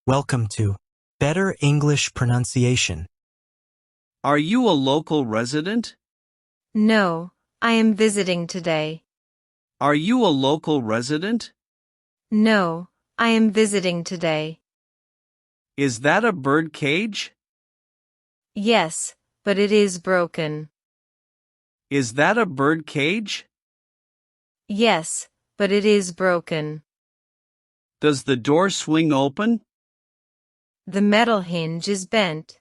Welcome to Better English Pronunciation. Are you a local resident? No, I am visiting today. Are you a local resident? No, I am visiting today. Is that a bird cage? Yes, but it is broken. Is that a bird cage? Yes, but it is broken. Does the door swing open? The metal hinge is bent.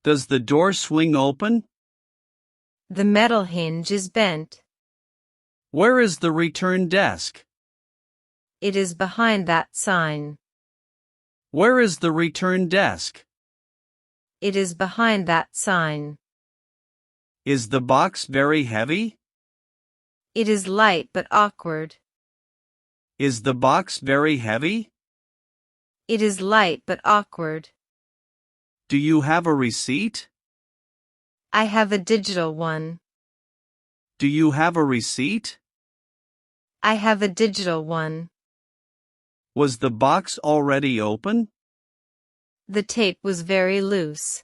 Does the door swing open? The metal hinge is bent. Where is the return desk? It is behind that sign. Where is the return desk? It is behind that sign. Is the box very heavy? It is light but awkward. Is the box very heavy? It is light but awkward. Do you have a receipt? I have a digital one. Do you have a receipt? I have a digital one. Was the box already open? The tape was very loose.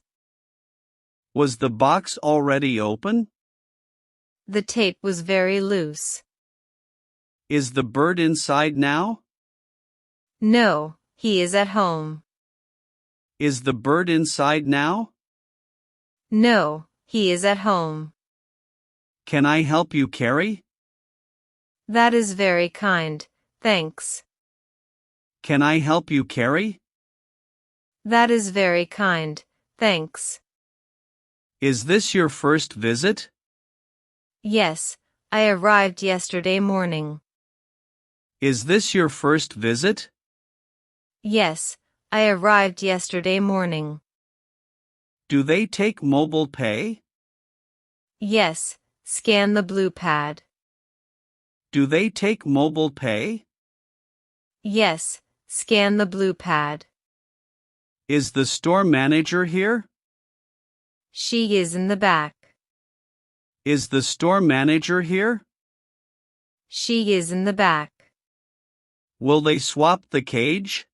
Was the box already open? The tape was very loose. Is the bird inside now? No, he is at home. Is the bird inside now? No, he is at home. Can I help you carry? That is very kind, thanks. Can I help you carry? That is very kind, thanks. Is this your first visit? Yes, I arrived yesterday morning. Is this your first visit? Yes, I arrived yesterday morning. Do they take mobile pay? Yes, scan the blue pad. Do they take mobile pay? Yes, scan the blue pad. Is the store manager here? She is in the back. Is the store manager here? She is in the back. Will they swap the cage?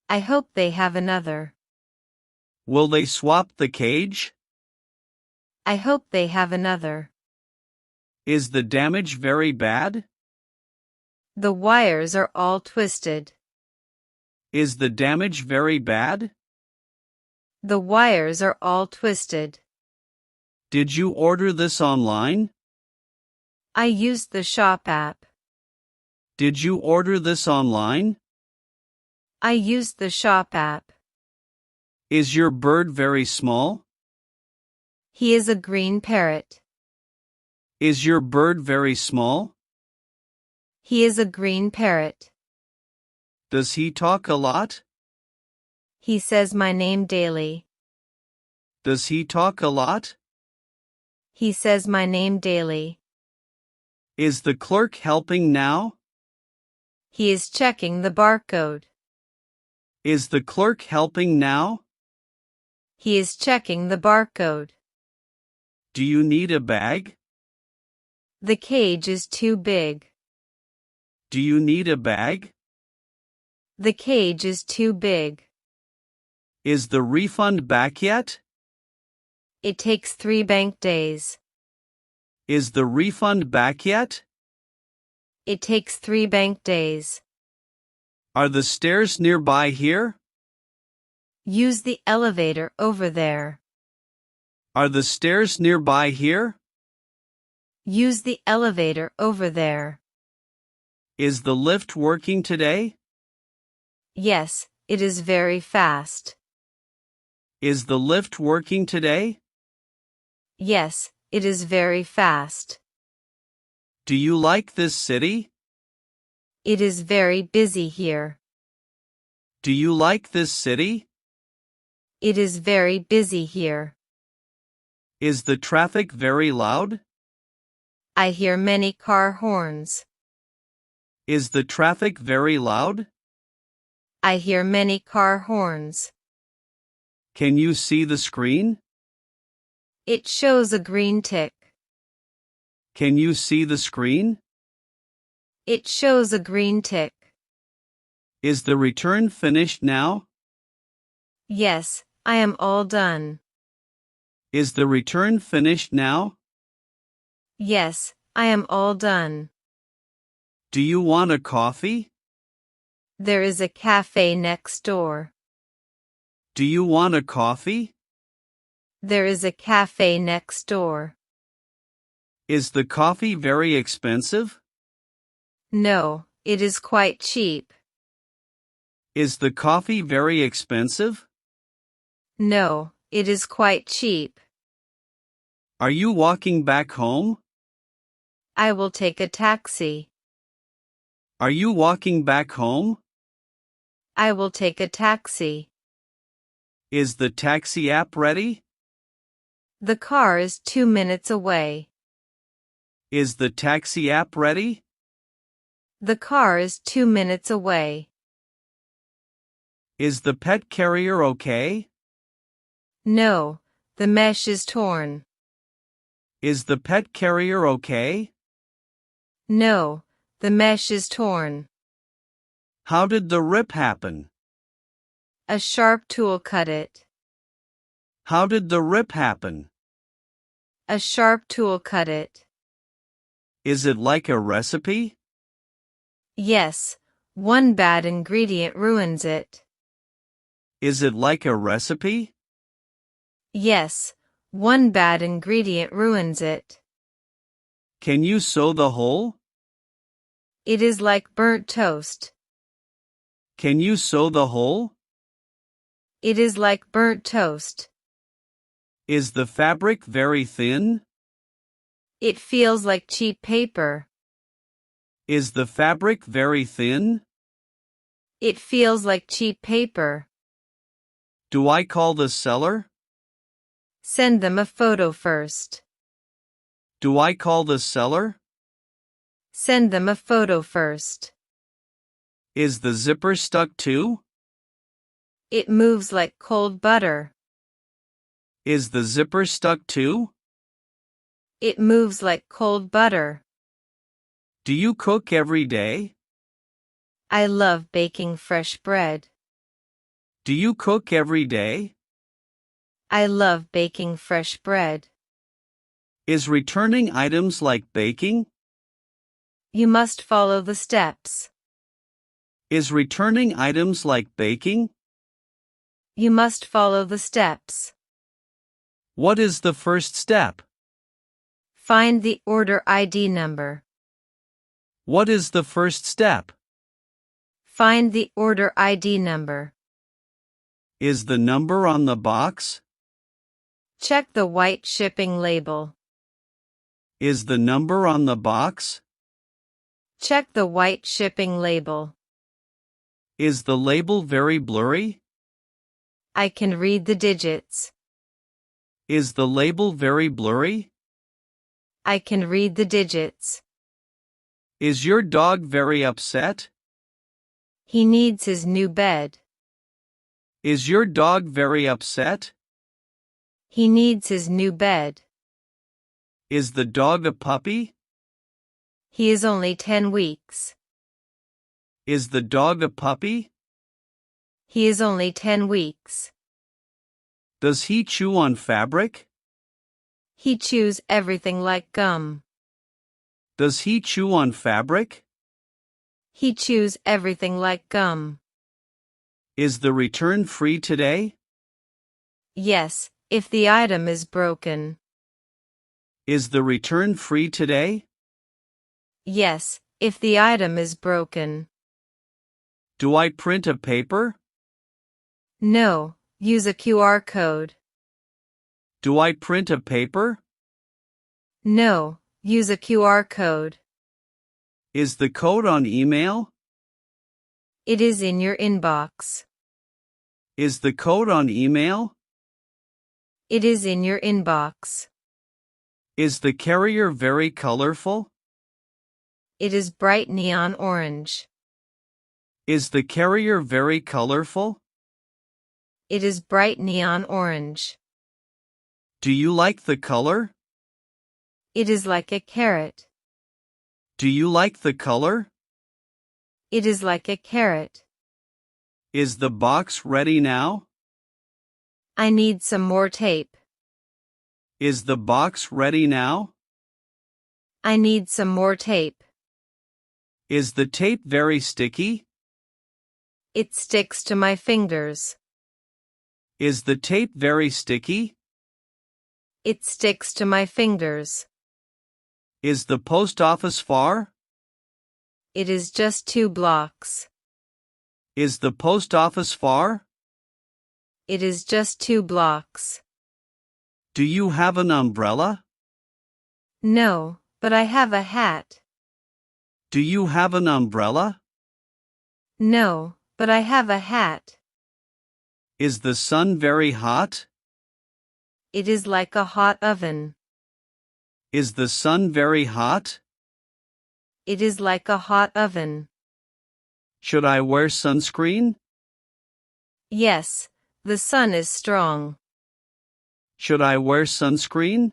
I hope they have another. Will they swap the cage? I hope they have another. Is the damage very bad? The wires are all twisted. Is the damage very bad? The wires are all twisted. Did you order this online? I used the shop app. Did you order this online? I used the shop app. Is your bird very small? He is a green parrot. Is your bird very small? He is a green parrot. Does he talk a lot? He says my name daily. Does he talk a lot? He says my name daily. Is the clerk helping now? He is checking the barcode. Is the clerk helping now? He is checking the barcode. Do you need a bag? The cage is too big. Do you need a bag? The cage is too big. Is the refund back yet? It takes 3 bank days. Is the refund back yet? It takes 3 bank days. Are the stairs nearby here? Use the elevator over there. Are the stairs nearby here? Use the elevator over there. Is the lift working today? Yes, it is very fast. Is the lift working today? Yes, it is very fast. Do you like this city? It is very busy here. Do you like this city? It is very busy here. Is the traffic very loud? I hear many car horns. Is the traffic very loud? I hear many car horns. Can you see the screen? It shows a green tick. Can you see the screen? It shows a green tick. Is the return finished now? Yes, I am all done. Is the return finished now? Yes, I am all done. Do you want a coffee? There is a cafe next door. Do you want a coffee? There is a cafe next door. Is the coffee very expensive? No, it is quite cheap. Is the coffee very expensive? No, it is quite cheap. Are you walking back home? I will take a taxi. Are you walking back home? I will take a taxi. Is the taxi app ready? The car is 2 minutes away. Is the taxi app ready? The car is 2 minutes away. Is the pet carrier okay? No, the mesh is torn. Is the pet carrier okay? No, the mesh is torn. How did the rip happen? A sharp tool cut it. How did the rip happen? A sharp tool cut it. Is it like a recipe? Yes, one bad ingredient ruins it. Is it like a recipe? Yes, one bad ingredient ruins it. Can you sew the hole? It is like burnt toast. Can you sew the hole? It is like burnt toast. Is the fabric very thin? It feels like cheap paper. Is the fabric very thin? It feels like cheap paper. Do I call the seller? Send them a photo first. Do I call the seller? Send them a photo first. Is the zipper stuck too? It moves like cold butter. Is the zipper stuck too? It moves like cold butter. Do you cook every day? I love baking fresh bread. Do you cook every day? I love baking fresh bread. Is returning items like baking? You must follow the steps. Is returning items like baking? You must follow the steps. What is the first step? Find the order ID number. What is the first step? Find the order ID number. Is the number on the box? Check the white shipping label. Is the number on the box? Check the white shipping label. Is the label very blurry? I can read the digits. Is the label very blurry? I can read the digits. Is your dog very upset? He needs his new bed. Is your dog very upset? He needs his new bed. Is the dog a puppy? He is only 10 weeks. Is the dog a puppy? He is only 10 weeks. Does he chew on fabric? He chews everything like gum. Does he chew on fabric? He chews everything like gum. Is the return free today? Yes, if the item is broken. Is the return free today? Yes, if the item is broken. Do I print a paper? No, use a QR code. Do I print a paper? No, use a QR code. Is the code on email? It is in your inbox. Is the code on email? It is in your inbox. Is the carrier very colorful? It is bright neon orange. Is the carrier very colorful? It is bright neon orange. Do you like the color? It is like a carrot. Do you like the color? It is like a carrot. Is the box ready now? I need some more tape. Is the box ready now? I need some more tape. Is the tape very sticky? It sticks to my fingers. Is the tape very sticky? It sticks to my fingers. Is the post office far? It is just 2 blocks. Is the post office far? It is just 2 blocks. Do you have an umbrella? No, but I have a hat. Do you have an umbrella? No, but I have a hat. Is the sun very hot? It is like a hot oven. Is the sun very hot? It is like a hot oven. Should I wear sunscreen? Yes, the sun is strong. Should I wear sunscreen?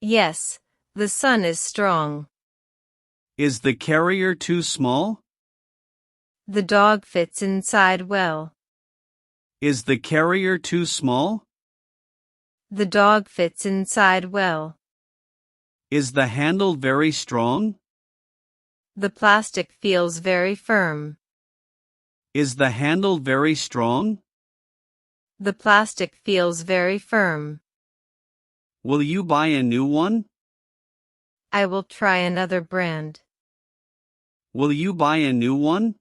Yes, the sun is strong. Is the carrier too small? The dog fits inside well. Is the carrier too small? The dog fits inside well. Is the handle very strong? The plastic feels very firm. Is the handle very strong? The plastic feels very firm. Will you buy a new one? I will try another brand. Will you buy a new one?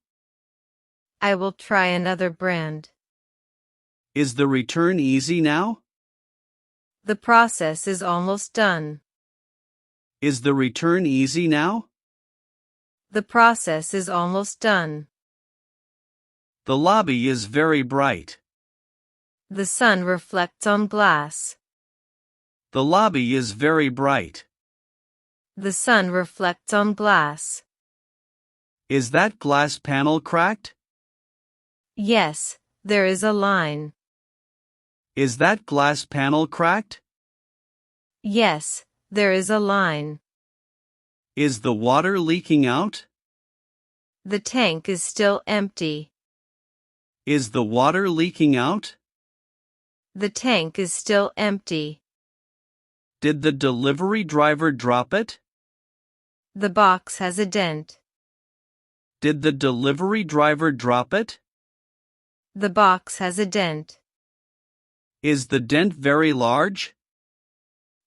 I will try another brand. Is the return easy now? The process is almost done. Is the return easy now? The process is almost done. The lobby is very bright. The sun reflects on glass. The lobby is very bright. The sun reflects on glass. Is that glass panel cracked? Yes, there is a line. Is that glass panel cracked? Yes, there is a line. Is the water leaking out? The tank is still empty. Is the water leaking out? The tank is still empty. Did the delivery driver drop it? The box has a dent. Did the delivery driver drop it? The box has a dent. Is the dent very large?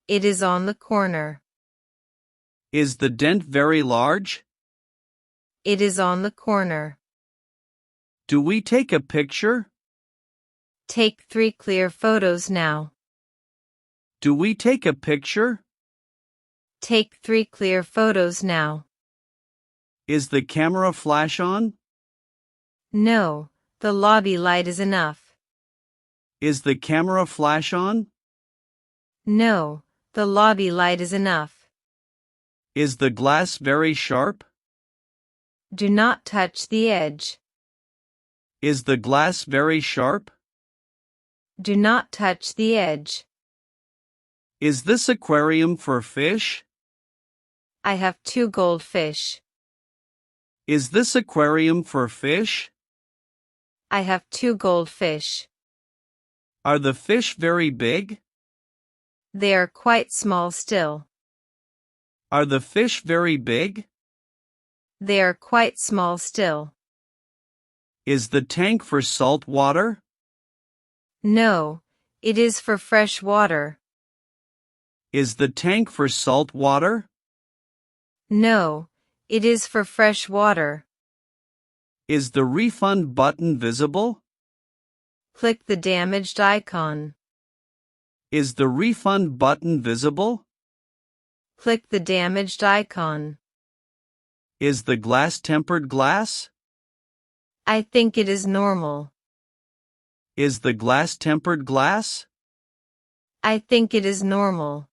It is on the corner. Is the dent very large? It is on the corner. Do we take a picture? Take 3 clear photos now. Do we take a picture? Take 3 clear photos now. Is the camera flash on? No, the lobby light is enough. Is the camera flash on? No, the lobby light is enough. Is the glass very sharp? Do not touch the edge. Is the glass very sharp? Do not touch the edge. Is this aquarium for fish? I have 2 goldfish. Is this aquarium for fish? I have 2 goldfish. Are the fish very big? They are quite small still. Are the fish very big? They are quite small still. Is the tank for salt water? No, it is for fresh water. Is the tank for salt water? No, it is for fresh water. Is the refund button visible? Click the damaged icon. Is the refund button visible? Click the damaged icon. Is the glass tempered glass? I think it is normal. Is the glass tempered glass? I think it is normal.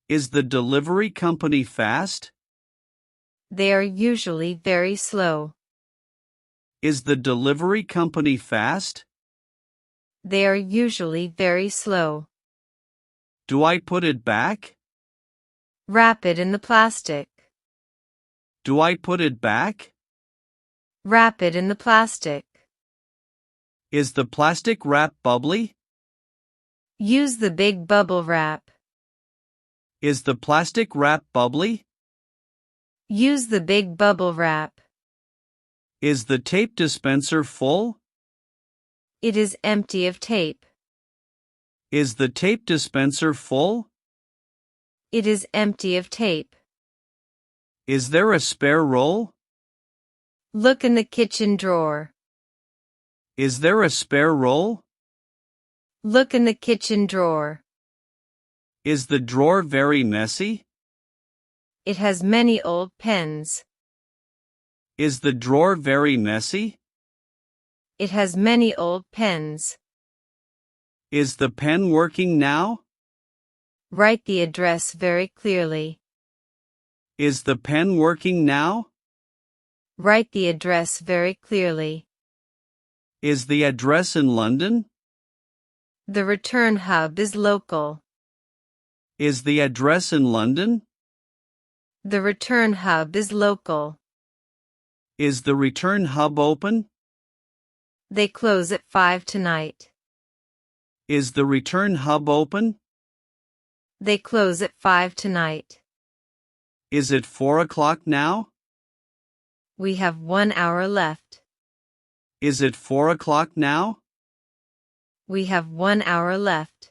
Is the delivery company fast? They are usually very slow. Is the delivery company fast? They are usually very slow. Do I put it back? Wrap it in the plastic. Do I put it back? Wrap it in the plastic. Is the plastic wrap bubbly? Use the big bubble wrap. Is the plastic wrap bubbly? Use the big bubble wrap. Is the tape dispenser full? It is empty of tape. Is the tape dispenser full? It is empty of tape. Is there a spare roll? Look in the kitchen drawer. Is there a spare roll? Look in the kitchen drawer. Is the drawer very messy? It has many old pens. Is the drawer very messy? It has many old pens. Is the pen working now? Write the address very clearly. Is the pen working now? Write the address very clearly. Is the address in London? The return hub is local. Is the address in London? The return hub is local. Is the return hub open? They close at 5 tonight. Is the return hub open? They close at 5 tonight. Is it 4 o'clock now? We have 1 hour left. Is it 4 o'clock now? We have 1 hour left.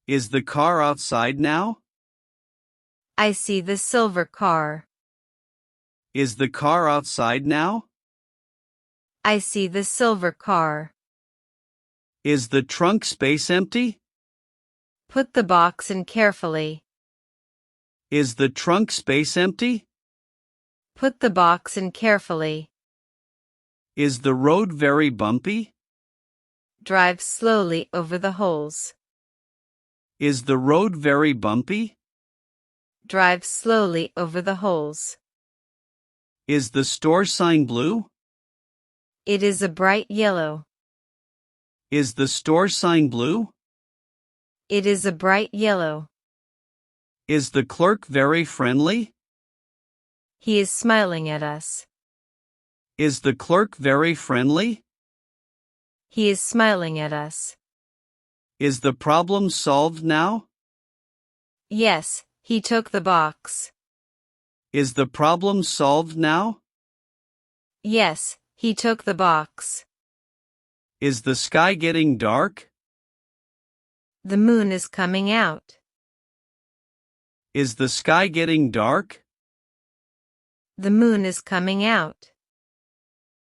Is the car outside now? I see the silver car. Is the car outside now? I see the silver car. Is the trunk space empty? Put the box in carefully. Is the trunk space empty? Put the box in carefully. Is the road very bumpy? Drive slowly over the holes. Is the road very bumpy? Drive slowly over the holes. Is the store sign blue? It is a bright yellow. Is the store sign blue? It is a bright yellow. Is the clerk very friendly? He is smiling at us. Is the clerk very friendly? He is smiling at us. Is the problem solved now? Yes, he took the box. Is the problem solved now? Yes, he took the box. Is the sky getting dark? The moon is coming out. Is the sky getting dark? The moon is coming out.